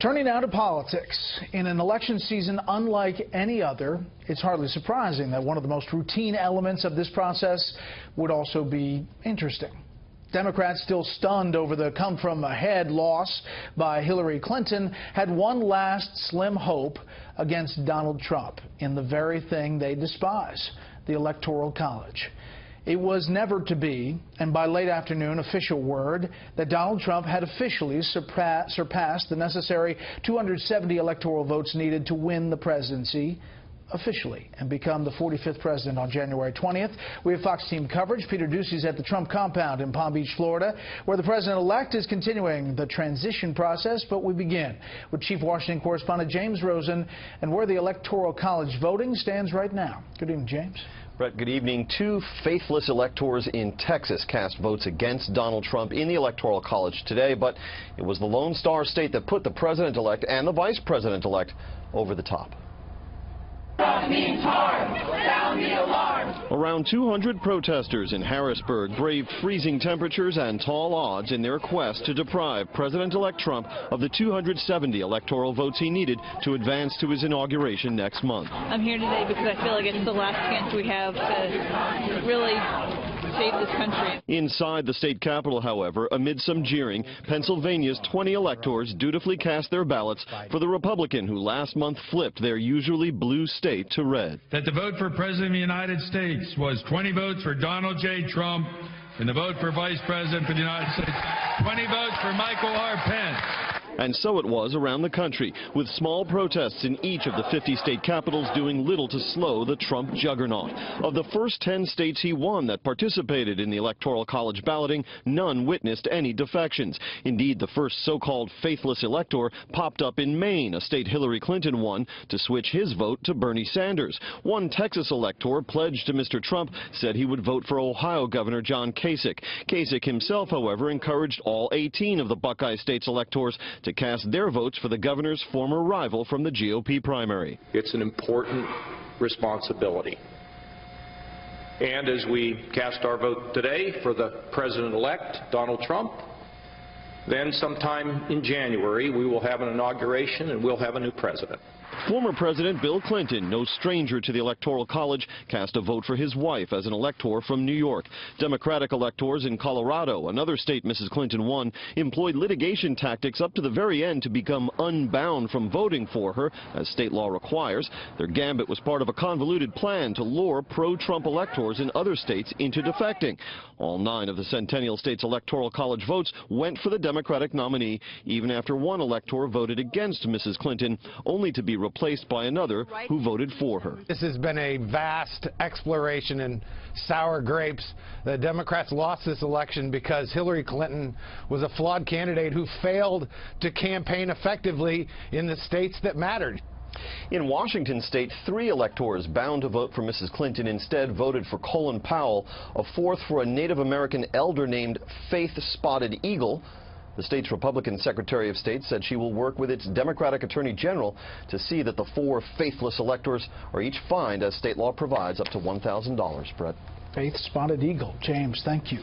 Turning now to politics. In an election season unlike any other, it's hardly surprising that one of the most routine elements of this process would also be interesting. Democrats, still stunned over the come-from-ahead loss by Hillary Clinton, had one last slim hope against Donald Trump in the very thing they despise, the Electoral College. It was never to be, and by late afternoon, official word that Donald Trump had officially surpassed the necessary 270 electoral votes needed to win the presidency officially and become the 45th president on January 20th. We have Fox team coverage. Peter Ducey's at the Trump compound in Palm Beach, Florida, where the president-elect is continuing the transition process. But we begin with Chief Washington correspondent James Rosen and where the Electoral College voting stands right now. Good evening, James. Brett, good evening. Two faithless electors in Texas cast votes against Donald Trump in the Electoral College today, but it was the Lone Star State that put the president-elect and the vice president-elect over the top. Sound the alarm. Around 200 protesters in Harrisburg braved freezing temperatures and tall odds in their quest to deprive President-elect Trump of the 270 electoral votes he needed to advance to his inauguration next month. I'm here today because I feel like it's the last chance we have to really save this country. Inside the state capitol, however, amid some jeering, Pennsylvania's 20 electors dutifully cast their ballots for the Republican who last month flipped their usually blue state to red. That the vote for President of the United States was 20 votes for Donald J. Trump, and the vote for Vice President for the United States, 20 votes for Michael R. Pence. And so it was around the country, with small protests in each of the 50 state capitals doing little to slow the Trump juggernaut. Of the first 10 states he won that participated in the Electoral College balloting, none witnessed any defections. Indeed, the first so-called faithless elector popped up in Maine, a state Hillary Clinton won, to switch his vote to Bernie Sanders. One Texas elector pledged to Mr. Trump said he would vote for Ohio Governor John Kasich. Kasich himself, however, encouraged all 18 of the Buckeye state's electors to cast their votes for the governor's former rival from the GOP primary. It's an important responsibility. And as we cast our vote today for the president-elect, Donald Trump, then sometime in January we will have an inauguration and we'll have a new president. Former President Bill Clinton, no stranger to the Electoral College, cast a vote for his wife as an elector from New York. Democratic electors in Colorado, another state Mrs. Clinton won, employed litigation tactics up to the very end to become unbound from voting for her, as state law requires. Their gambit was part of a convoluted plan to lure pro-Trump electors in other states into defecting. All 9 of the Centennial States Electoral College votes went for the Democratic nominee, even after one elector voted against Mrs. Clinton, only to be replaced by another who voted for her. This has been a vast exploration in sour grapes. The Democrats lost this election because Hillary Clinton was a flawed candidate who failed to campaign effectively in the states that mattered. In Washington state, 3 electors bound to vote for Mrs. Clinton instead voted for Colin Powell, a 4th for a Native American elder named Faith Spotted Eagle. The state's Republican Secretary of State said she will work with its Democratic Attorney General to see that the 4 faithless electors are each fined, as state law provides, up to $1,000. Brett. Faith Spotted Eagle. James, thank you.